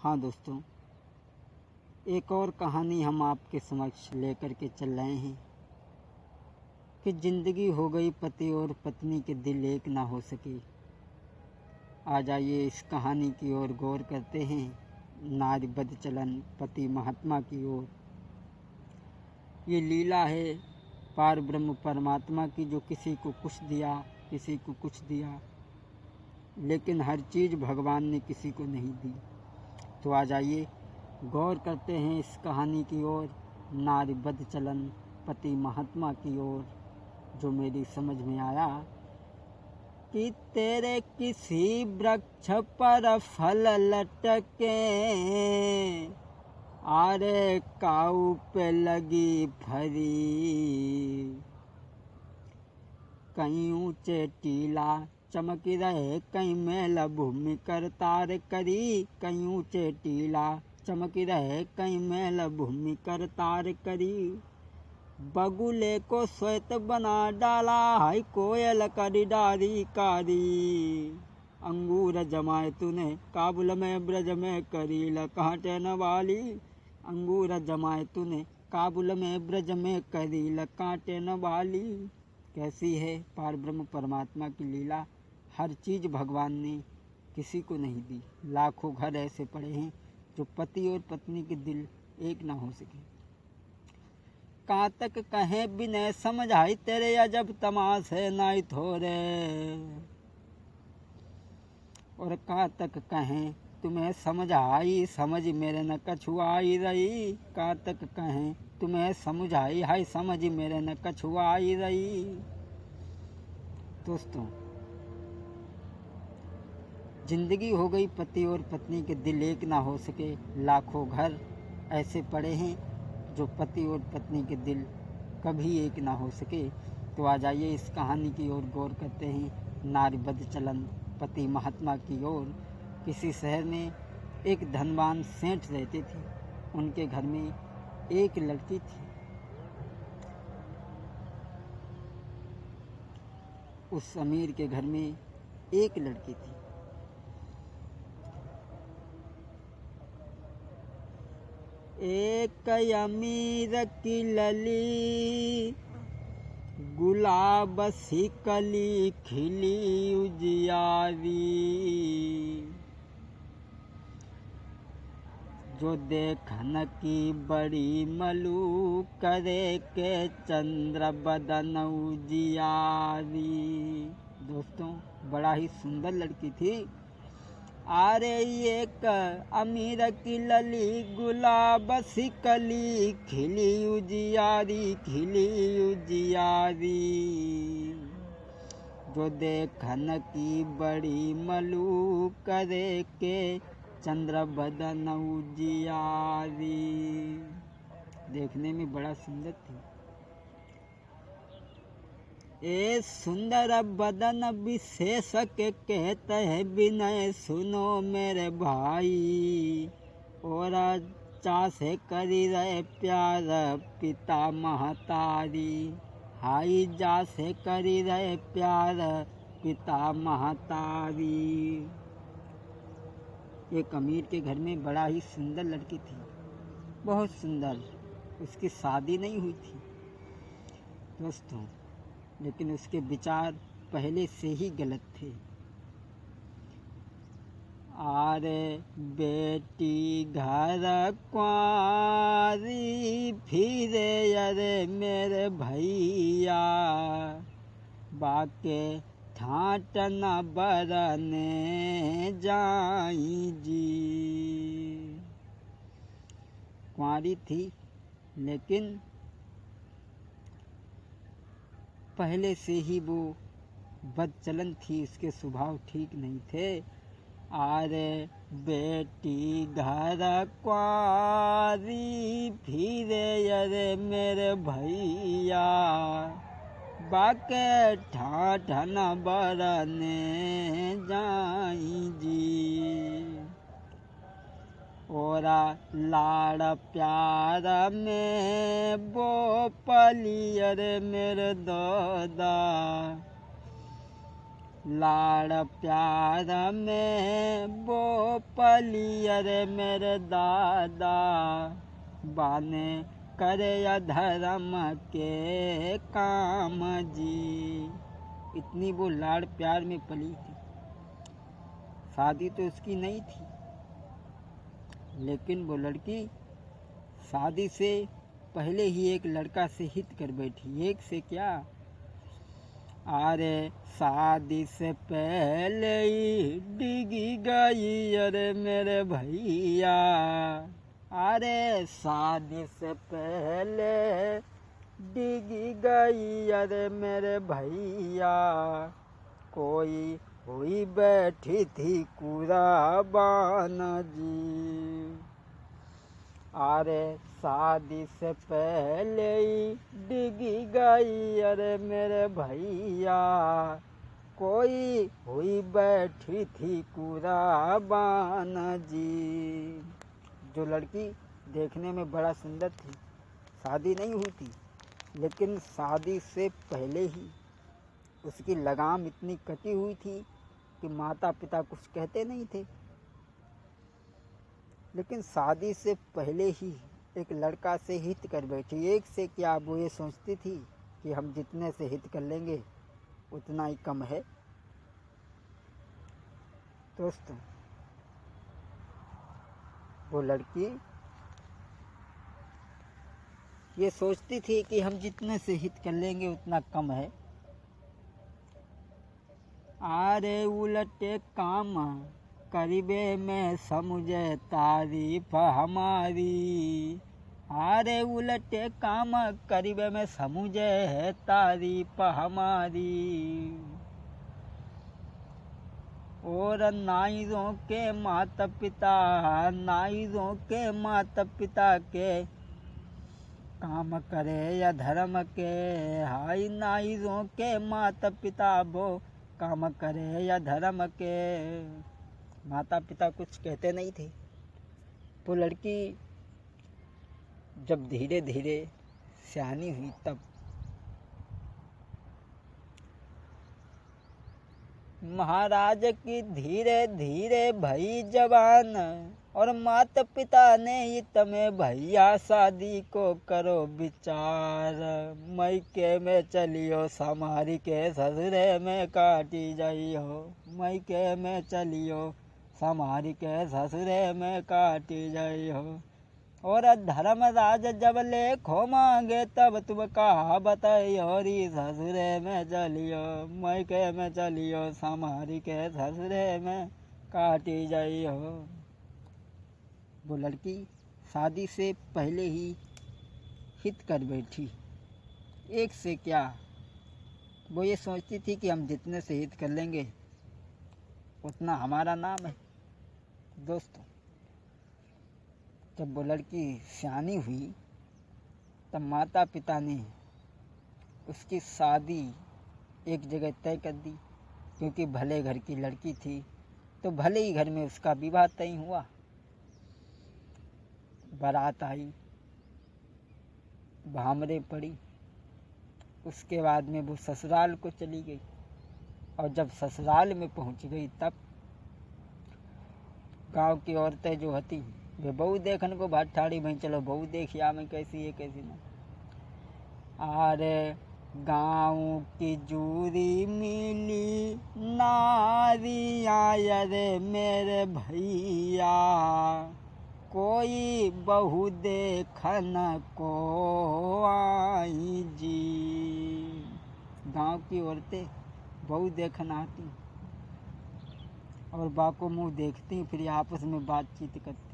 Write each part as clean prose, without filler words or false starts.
हाँ दोस्तों, एक और कहानी हम आपके समक्ष लेकर के चल रहे हैं कि ज़िंदगी हो गई पति और पत्नी के दिल एक ना हो सके। आ जाइए इस कहानी की ओर गौर करते हैं, नारी बद चलन पति महात्मा की ओर। ये लीला है पार ब्रह्म परमात्मा की, जो किसी को कुछ दिया किसी को कुछ दिया, लेकिन हर चीज़ भगवान ने किसी को नहीं दी। तो आ जाइए गौर करते हैं इस कहानी की ओर, नारी बद चलन पति महात्मा की ओर। जो मेरी समझ में आया कि तेरे किसी वृक्ष पर फल लटके, आरे काऊ पे लगी फरी, कहीं ऊंचे टीला चमक रहे कहीं मेला भूमि कर तार करी, कहीं ऊंचे टीला चमक रहे कहीं मेला भूमि कर तार करी। बगुले को श्वेत बना डाला हाय कोयल करी डारी कारी, अंगूर जमाए तूने काबुल में ब्रज में करी लकाटे न वाली, अंगूर जमाए तूने काबुल में ब्रज में करी लकाटे न वाली। कैसी है पार ब्रह्म परमात्मा की लीला, हर चीज़ भगवान ने किसी को नहीं दी। लाखों घर ऐसे पड़े हैं जो पति और पत्नी के दिल एक ना हो सके। कहाँ तक कहें बिना समझाई तेरे अजब तमाशे नाई थोरे, और कहाँ तक कहें तुम्हें समझ आई समझ मेरे न कछु आई रही, कहाँ तक कहें तुम्हें समझ आई हाय समझ मेरे न कछु आई रही। दोस्तों, जिंदगी हो गई पति और पत्नी के दिल एक ना हो सके। लाखों घर ऐसे पड़े हैं जो पति और पत्नी के दिल कभी एक ना हो सके। तो आ जाइए इस कहानी की ओर गौर करते हैं, नारी बद चलन पति महात्मा की ओर। किसी शहर में एक धनवान सेठ रहते थे। उनके घर में एक लड़की थी। उस अमीर के घर में एक लड़की थी। एक अमीर की लली गुलाब सी कली खिली उजियारी, जो देखन की बड़ी मलू करे के चंद्र बदन उजियारी। दोस्तों, बड़ा ही सुंदर लड़की थी। आरे एक अमीर की लली गुलाब सी कली खिली उजियारी खिली उजियारी, जो देखन की बड़ी मलू करे के चंद्र बदन उजियारी। देखने में बड़ा सुंदर थी। ए सुंदर बदन विशेष के कहते हैं विनय सुनो मेरे भाई, और चासे करी रहे प्यार पिता महतारी, हाई जा से करी रहे प्यार पिता महतारी। एक अमीर के घर में बड़ा ही सुंदर लड़की थी, बहुत सुंदर। उसकी शादी नहीं हुई थी दोस्तों, लेकिन उसके विचार पहले से ही गलत थे। आरे बेटी घर क्वारी फिरे अरे मेरे भैया, बाके ठाट न बरने जाई जी। कुंवारी थी, लेकिन पहले से ही वो बदचलन थी, उसके स्वभाव ठीक नहीं थे। आरे बेटी घर क्वारी फिरे अरे मेरे भैया, बाके ठाठ न बरने जाई जी। ओरा लाड़ प्यार में वो पली अरे मेरे दादा, लाड़ प्यार में वो पली अरे मेरे दादा, बाने करे अधर्म के काम जी। इतनी वो लाड़ प्यार में पली थी। शादी तो उसकी नहीं थी, लेकिन वो लड़की शादी से पहले ही एक लड़का से हित कर बैठी। एक से क्या, अरे शादी से पहले ही डिगी गई अरे मेरे भैया। अरे शादी से पहले डिगी गई अरे मेरे भैया, कोई हुई बैठी थी कुराबान जी। अरे शादी से पहले ही डिगी गई अरे मेरे भैया, कोई हुई बैठी थी कुराबान जी। जो लड़की देखने में बड़ा सुंदर थी, शादी नहीं हुई थी, लेकिन शादी से पहले ही उसकी लगाम इतनी कटी हुई थी कि माता पिता कुछ कहते नहीं थे। लेकिन शादी से पहले ही एक लड़का से हित कर बैठी। एक से क्या, वो ये सोचती थी कि हम जितने से हित कर लेंगे उतना ही कम है। दोस्तों, वो लड़की ये सोचती थी कि हम जितने से हित कर लेंगे उतना कम है। अरे उलटे काम करीबे में समझे तारीफ हमारी। अरे उलटे काम करीबे में समझे है तारीफ हमारी। और नाइरों के माता पिता, नाइरों के माता पिता के काम करे या धर्म के। हाय नाइरों के माता पिता वो काम करे या धर्म के। माता पिता कुछ कहते नहीं थे। वो लड़की जब धीरे धीरे सियानी हुई तब महाराज की धीरे धीरे भई जवान, और माता पिता ने ही तमें भैया शादी को करो विचार। मैके में चलियो समारी के ससुरे में काटी जाइयो। मैके में चलियो समारी के ससुरे में काटी जाइयो। और धर्मराज जब लेखो मांगे तब तुम कहा बताइयो। री ससुरे में चलियो, मैके में चलियो समारी के ससुरे में काटी जाइयो। वो लड़की शादी से पहले ही हित कर बैठी। एक से क्या, वो ये सोचती थी कि हम जितने से हित कर लेंगे उतना हमारा नाम है। दोस्तों, जब वो लड़की सियानी हुई तब माता पिता ने उसकी शादी एक जगह तय कर दी, क्योंकि भले घर की लड़की थी तो भले ही घर में उसका विवाह तय हुआ। बारात आई, भामरे पड़ी, उसके बाद में वो ससुराल को चली गई। और जब ससुराल में पहुंच गई तब गांव की औरतें जो हती वे बहू देखने को भाट ठाड़ी, भाई चलो बहू देखिया मैं कैसी है कैसी ना। अरे गाँव की जूरी मिली नारिया रे मेरे भैया, कोई बहू देखन को आई जी। गांव की औरतें बहू देखन आती और बाको मुँह देखती, फिर आपस में बातचीत करती।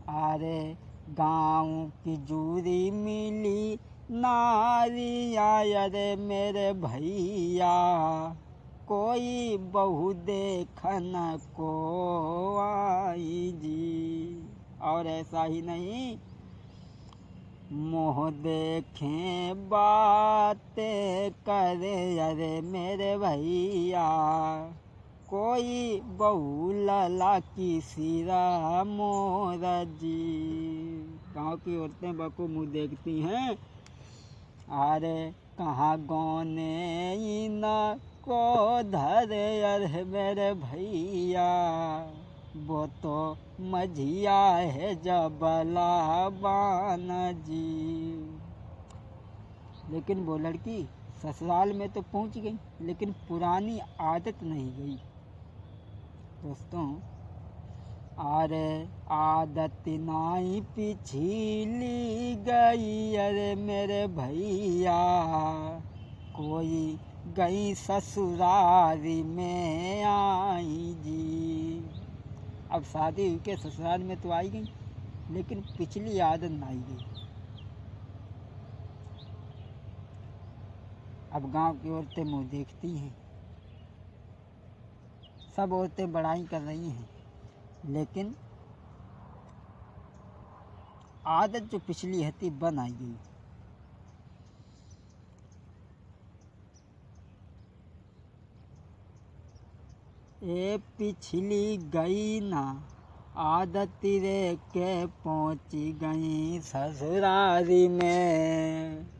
अरे गाँव की जूरी मिली नारिया रे मेरे भैया, कोई बहू देखन को आई जी। और ऐसा ही नहीं, मोह देखें बातें करे अरे मेरे भैया, कोई बहू लला की सिरा मोर जी। गाँव की औरतें बको मुँह देखती हैं। अरे कहाँ गौने न को धरे अरे मेरे भैया, वो तो मझिया है जबला बाना जी। लेकिन वो लड़की ससुराल में तो पहुंच गई, लेकिन पुरानी आदत नहीं गई। दोस्तों, अरे आदत नाई पिछली गई अरे मेरे भैया, कोई गई ससुरारी में आई जी। अब शादी हुई के ससुराल में तो आई गई, लेकिन पिछली आदत ना आई गई। अब गांव की औरतें मुँह देखती हैं, सब औरतें बड़ाई कर रही हैं, लेकिन आदत जो पिछली हती बन आई गई। ए पिछली गई ना आदत रे के पहुँच गई ससुरारी में।